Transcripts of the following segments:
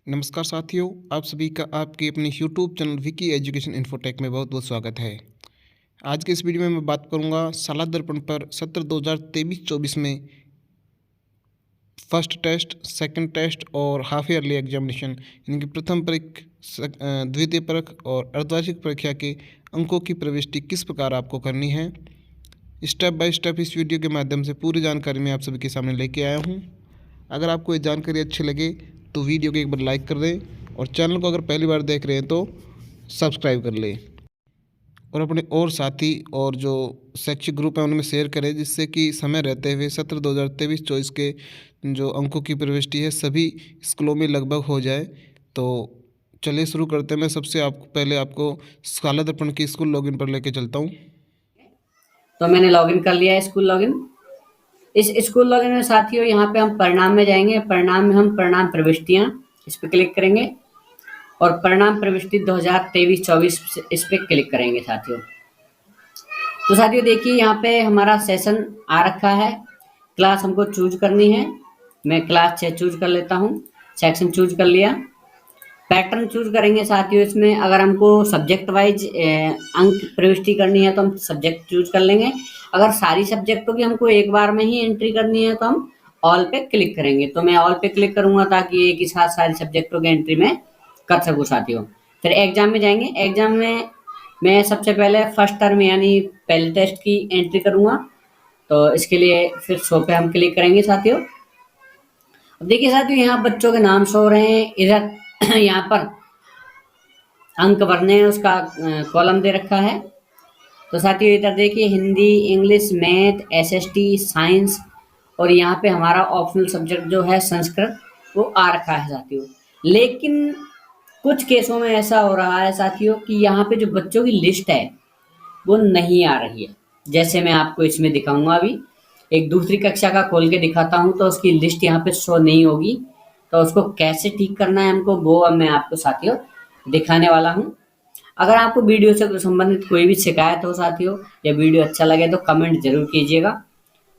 नमस्कार साथियों, आप सभी का आपके अपने YouTube channel Vicky education infotech में बहुत बहुत स्वागत है। आज के इस वीडियो में मैं बात करूंगा सालाना दर्पण पर सत्र 2023-24 में फर्स्ट टेस्ट, सेकंड टेस्ट और हाफ ईयरली एग्जामिनेशन यानी कि प्रथम परीक्षा, द्वितीय परख और अर्धवार्षिक परीक्षा के अंकों की प्रविष्टि किस प्रकार आपको करनी है। स्टेप बाय स्टेप इस वीडियो के माध्यम से पूरी जानकारी मैं आप सभी के सामने लेके आया हूँ। अगर आपको ये जानकारी अच्छी लगे तो वीडियो को एक बार लाइक कर दें और चैनल को अगर पहली बार देख रहे हैं तो सब्सक्राइब कर लें और अपने और साथी और जो शैक्षिक ग्रुप हैं उनमें शेयर करें, जिससे कि समय रहते हुए सत्र 2023-24 के जो अंकों की प्रविष्टि है सभी स्कूलों में लगभग हो जाए। तो चलिए शुरू करते हैं। मैं सबसे पहले आपको सालाना दर्पण की स्कूल लॉगिन पर लेके चलता हूँ। तो मैंने लॉगिन कर लिया है स्कूल लॉगिन। इस स्कूल लॉगिन में साथियों यहाँ पे हम परिणाम में जाएंगे। परिणाम में हम परिणाम प्रविष्टियाँ इस पे क्लिक करेंगे और परिणाम प्रविष्टि 2023-24 इस पे क्लिक करेंगे साथियों। तो साथियों देखिए यहाँ पे हमारा सेशन आ रखा है। क्लास हमको चूज करनी है। मैं क्लास 6 चूज कर लेता हूँ। सेक्शन चूज कर लिया। पैटर्न चूज करेंगे साथियों। इसमें अगर हमको सब्जेक्ट वाइज अंक प्रविष्टि करनी है तो हम सब्जेक्ट चूज कर लेंगे। अगर सारी सब्जेक्टों की हमको एक बार में ही एंट्री करनी है तो हम ऑल पे क्लिक करेंगे। तो मैं ऑल पे क्लिक करूंगा ताकि एक ही साथ सारी सब्जेक्टों की एंट्री में कर सकूँ साथियों। फिर एग्जाम में जाएंगे। एग्जाम में मैं सबसे पहले फर्स्ट टर्म यानी पहले टेस्ट की एंट्री करूंगा। तो इसके लिए फिर शो पे हम क्लिक करेंगे साथियों। अब देखिए साथियों यहाँ बच्चों के नाम शो हो रहे हैं। इधर यहाँ पर अंक भरने हैं उसका कॉलम दे रखा है। तो साथियों इधर देखिए Hindi, English, math, SST, science और यहाँ पे हमारा ऑप्शनल सब्जेक्ट जो है संस्कृत वो आ रखा है साथियों। लेकिन कुछ केसों में ऐसा हो रहा है साथियों कि यहाँ पे जो बच्चों की लिस्ट है वो नहीं आ रही है। जैसे मैं आपको इसमें दिखाऊंगा। अभी एक दूसरी कक्षा का खोल के दिखाता हूँ तो उसकी लिस्ट यहाँ पे शो नहीं होगी। तो उसको कैसे ठीक करना है हमको वो अब मैं आपको साथियों दिखाने वाला हूँ। अगर आपको वीडियो से संबंधित कोई भी शिकायत हो साथियों या वीडियो अच्छा लगे तो कमेंट जरूर कीजिएगा।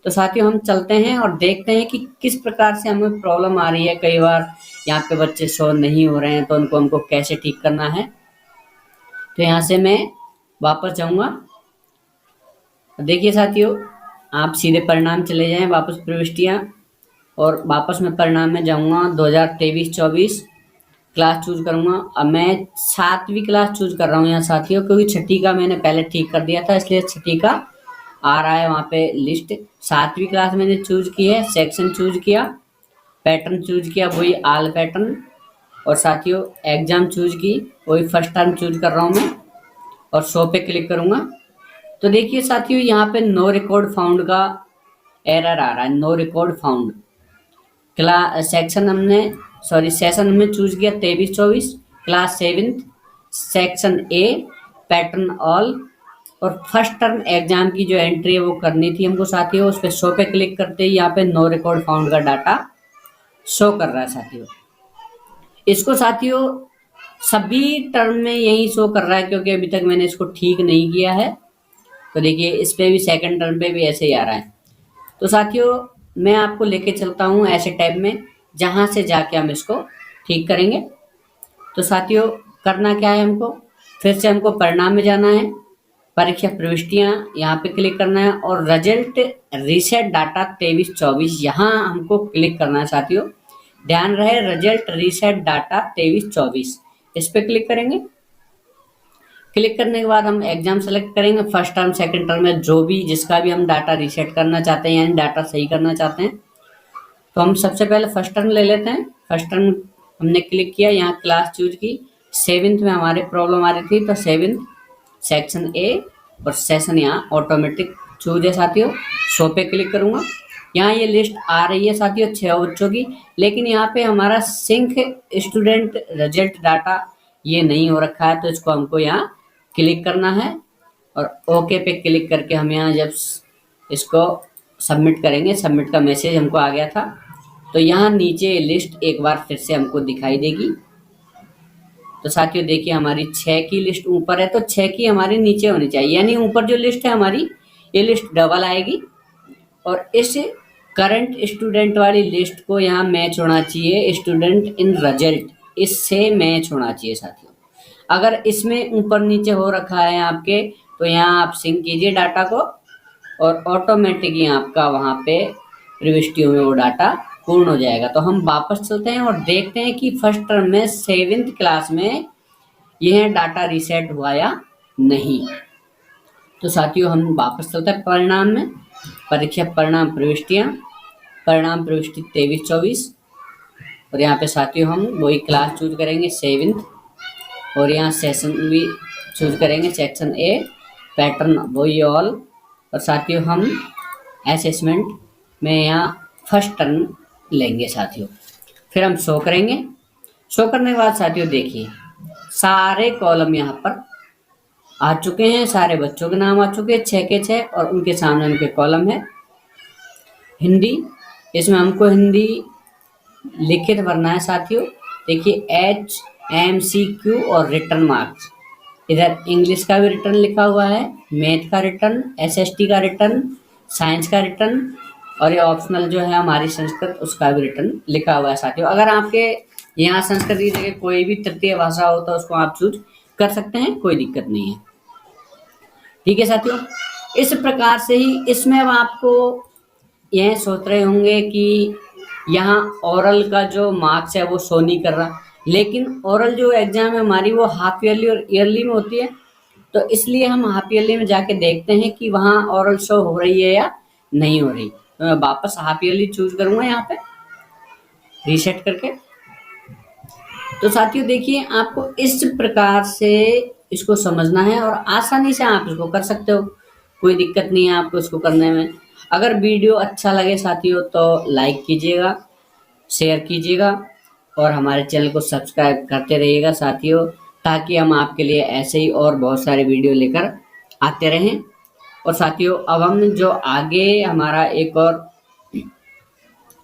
तो साथियों हम चलते हैं और देखते हैं कि किस प्रकार से हमें प्रॉब्लम आ रही है। कई बार यहाँ पे बच्चे शो नहीं हो रहे हैं तो उनको हमको कैसे ठीक करना है। तो यहाँ से मैं वापस जाऊंगा। देखिए साथियों आप सीधे परिणाम चले जाएं, वापस प्रविष्टियाँ और वापस मैं परिणाम में जाऊंगा। 2023-24 क्लास चूज करूंगा। अब मैं 7वीं क्लास चूज कर रहा हूँ यहाँ साथियों, क्योंकि 6ठी का मैंने पहले ठीक कर दिया था इसलिए 6ठी का आ रहा है वहाँ पे लिस्ट। 7वीं क्लास मैंने चूज की है। सेक्शन चूज किया, पैटर्न चूज किया वही आल पैटर्न, और साथियों एग्जाम चूज की वही फर्स्ट टर्म चूज कर रहा हूँ मैं और शो पे क्लिक करूंगा। तो देखिए साथियों यहाँ पे नो रिकॉर्ड फाउंड का एरर आ रहा है। No record found. Class section हमने सेशन हमने चूज किया 23-24, class 7th, section A, pattern all और फर्स्ट टर्म एग्जाम की जो एंट्री है वो करनी थी हमको साथियों। उस पर शो पे क्लिक करते ही यहाँ पे नो रिकॉर्ड फाउंड का डाटा शो कर रहा है साथियों। इसको साथियों सभी टर्म में यही शो कर रहा है क्योंकि अभी तक मैंने इसको ठीक नहीं किया है। तो देखिए इस पे भी सेकंड टर्म पे भी ऐसे ही आ रहा है। तो साथियों मैं आपको लेके चलता हूँ ऐसे टाइप में जहाँ से जाके हम इसको ठीक करेंगे। तो साथियों करना क्या है, हमको फिर से हमको परिणाम में जाना है। परीक्षा प्रविष्टियाँ यहाँ पे क्लिक करना है और रिजल्ट रीसेट डाटा 23-24 यहाँ हमको क्लिक करना है साथियों। ध्यान रहे रिजल्ट रीसेट डाटा 23-24 इस पे क्लिक करेंगे। क्लिक करने के बाद हम एग्जाम सेलेक्ट करेंगे। फर्स्ट टर्म सेकंड टर्म में जो भी जिसका भी हम डाटा रीसेट करना चाहते हैं यानी डाटा सही करना चाहते हैं तो हम सबसे पहले फर्स्ट टर्म ले लेते हैं। फर्स्ट टर्म हमने क्लिक किया, यहाँ क्लास चूज की। 7th में हमारे प्रॉब्लम आ रही थी तो 7th सेक्शन ए और सेशन यहाँ ऑटोमेटिक चूज है साथियों। शो पे क्लिक करूंगा। यहाँ ये लिस्ट आ रही है साथियों 6 बच्चों की, लेकिन यहाँ पे हमारा सिंक स्टूडेंट रिजल्ट डाटा ये नहीं हो रखा है। तो इसको हमको यहाँ क्लिक करना है और ओके पे क्लिक करके हम यहाँ जब इसको सबमिट करेंगे, सबमिट का मैसेज हमको आ गया था। तो यहाँ नीचे लिस्ट एक बार फिर से हमको दिखाई देगी। तो साथियों देखिए हमारी 6 की लिस्ट ऊपर है तो 6 की हमारी नीचे होनी चाहिए, यानी ऊपर जो लिस्ट है हमारी ये लिस्ट डबल आएगी और इस करंट स्टूडेंट वाली लिस्ट को यहाँ मैच होना चाहिए स्टूडेंट इन रिजल्ट। इससे मैच होना चाहिए साथियों। अगर इसमें ऊपर नीचे हो रखा है आपके, तो यहाँ आप सिंक कीजिए डाटा को और ऑटोमेटिकली आपका वहाँ पे प्रविष्टियों में वो डाटा पूर्ण हो जाएगा। तो हम वापस चलते हैं और देखते हैं कि फर्स्ट टर्म में 7th क्लास में यह डाटा रीसेट हुआ या नहीं। तो साथियों हम वापस चलते हैं परिणाम में, परीक्षा परिणाम प्रविष्टियाँ, परिणाम प्रविष्टि 23-24, और यहाँ पे साथियों हम वही क्लास चूज करेंगे 7th, और यहाँ सेशन भी चूज करेंगे सेक्शन ए, पैटर्न वही ऑल, और साथियों हम असेसमेंट में यहाँ फर्स्ट टर्न लेंगे साथियों। फिर हम शो करेंगे। शो करने के बाद साथियों देखिए सारे कॉलम यहाँ पर आ चुके हैं, सारे बच्चों के नाम आ चुके हैं 6 के 6, और उनके सामने उनके कॉलम है हिंदी। इसमें हमको हिंदी लिखित भरना है साथियों। देखिए HMCQ और रिटर्न मार्क्स, इधर इंग्लिश का भी रिटर्न लिखा हुआ है, मैथ का रिटर्न, SST का रिटर्न, साइंस का रिटर्न, और ये ऑप्शनल जो है हमारी संस्कृत उसका भी रिटर्न लिखा हुआ है साथियों। अगर आपके यहाँ संस्कृत की जगह कोई भी तृतीय भाषा हो तो उसको आप चूज कर सकते हैं, कोई दिक्कत नहीं है। ठीक है साथियों, इस प्रकार से ही इसमें अब आपको यह सोच रहे होंगे कि यहाँ ओरल का जो मार्क्स है वो शो नहीं कर रहा, लेकिन ओरल जो एग्जाम है हमारी वो हाफ ईयरली और ईयरली में होती है, तो इसलिए हम हाफ ईयरली में जाके देखते हैं कि वहाँ ओरल शो हो रही है या नहीं हो रही। तो मैं वापस हाफ ईयरली चूज करूंगा यहाँ पे रीसेट करके। तो साथियों देखिए आपको इस प्रकार से इसको समझना है और आसानी से आप इसको कर सकते हो, कोई दिक्कत नहीं है आपको इसको करने में। अगर वीडियो अच्छा लगे साथियों तो लाइक कीजिएगा, शेयर कीजिएगा और हमारे चैनल को सब्सक्राइब करते रहिएगा साथियों, ताकि हम आपके लिए ऐसे ही और बहुत सारे वीडियो लेकर आते रहें। और साथियों अब हम जो आगे हमारा एक और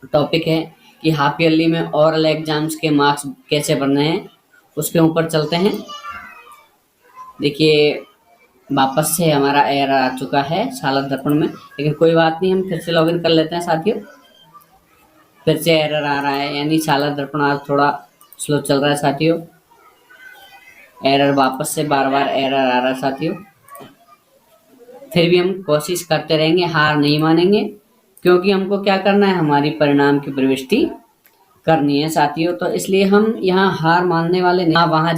टॉपिक है कि हाफ ईयरली में ओरल एग्जाम्स के मार्क्स कैसे भरने हैं उसके ऊपर चलते हैं। देखिए वापस से हमारा एरर आ चुका है सालक दर्पण में, लेकिन कोई बात नहीं, हम फिर से लॉगिन कर लेते हैं साथियों। फिर से एरर आ रहा है, यानी सालक दर्पण आज थोड़ा स्लो चल रहा है साथियों। एरर वापस से बार बार एरर आ रहा है साथियों। फिर भी हम कोशिश करते रहेंगे, हार नहीं मानेंगे, क्योंकि हमको क्या करना है, हमारी परिणाम की प्रविष्टि करनी है साथियों। तो इसलिए हम यहाँ हार मानने वाले नहीं, वहाँ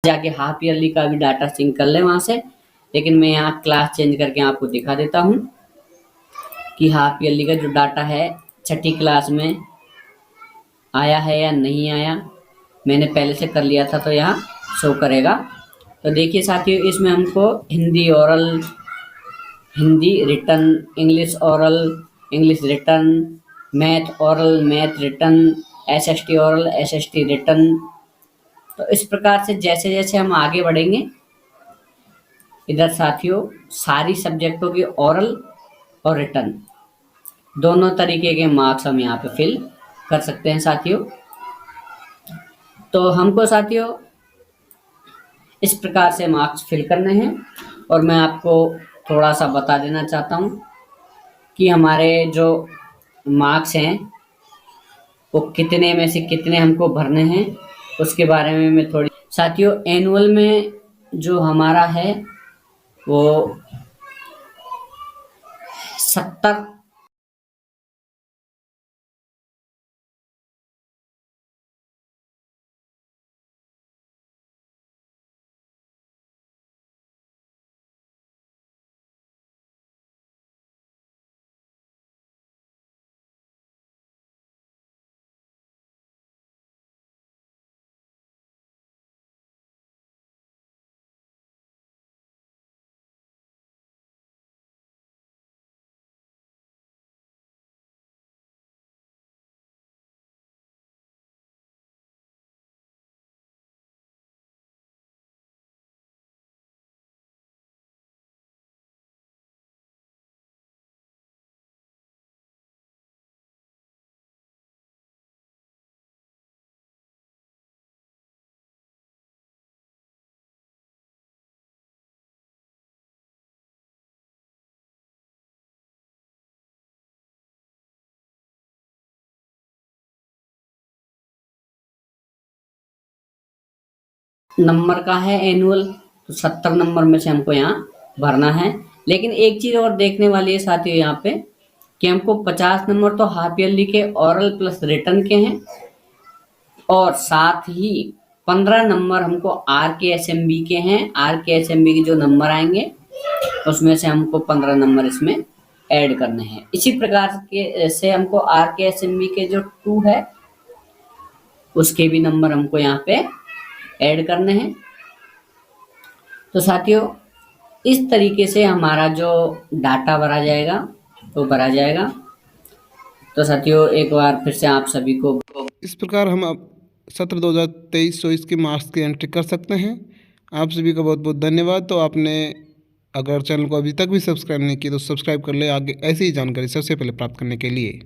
जाके हाफ ईयरली का भी डाटा सिंक कर ले वहां से। लेकिन मैं यहाँ क्लास चेंज करके आपको दिखा देता हूँ कि हाफ ईयरली का जो डाटा है 6ठी क्लास में आया है या नहीं आया। मैंने पहले से कर लिया था तो यहाँ शो करेगा। तो देखिए साथियों इसमें हमको Hindi oral, Hindi return, English oral, English return, math oral, math return, SST oral, SST return. तो इस प्रकार से जैसे जैसे हम आगे बढ़ेंगे इधर साथियों सारी सब्जेक्टों की ओरल और रिटर्न दोनों तरीके के मार्क्स हम यहाँ पे फिल कर सकते हैं साथियों। तो हमको साथियों इस प्रकार से मार्क्स फिल करने हैं, और मैं आपको थोड़ा सा बता देना चाहता हूँ कि हमारे जो मार्क्स हैं वो कितने में से कितने हमको भरने हैं उसके बारे में मैं थोड़ी साथियों। एनुअल में जो हमारा है वो 70 नंबर का है एनुअल, तो 70 नंबर में से हमको यहाँ भरना है। लेकिन एक चीज़ और देखने वाली है साथियों यहाँ पे, कि हमको 50 नंबर तो हाफ ईयरली के ऑरल प्लस रिटर्न के हैं, और साथ ही 15 नंबर हमको आर के एस एम बी के हैं। आर के एस एम बी के जो नंबर आएंगे उसमें से हमको 15 नंबर इसमें ऐड करने हैं। इसी प्रकार के से हमको आर के एस एम बी के जो 2 है उसके भी नंबर हमको यहाँ पे ऐड करने हैं। तो साथियों इस तरीके से हमारा जो डाटा भरा जाएगा वो भरा जाएगा। तो साथियों एक बार फिर से आप सभी को इस प्रकार हम अब सत्र 2023-24 के मार्क्स की एंट्री कर सकते हैं। आप सभी का बहुत बहुत धन्यवाद। तो आपने अगर चैनल को अभी तक भी सब्सक्राइब नहीं किया तो सब्सक्राइब कर ले, आगे ऐसी ही जानकारी सबसे पहले प्राप्त करने के लिए।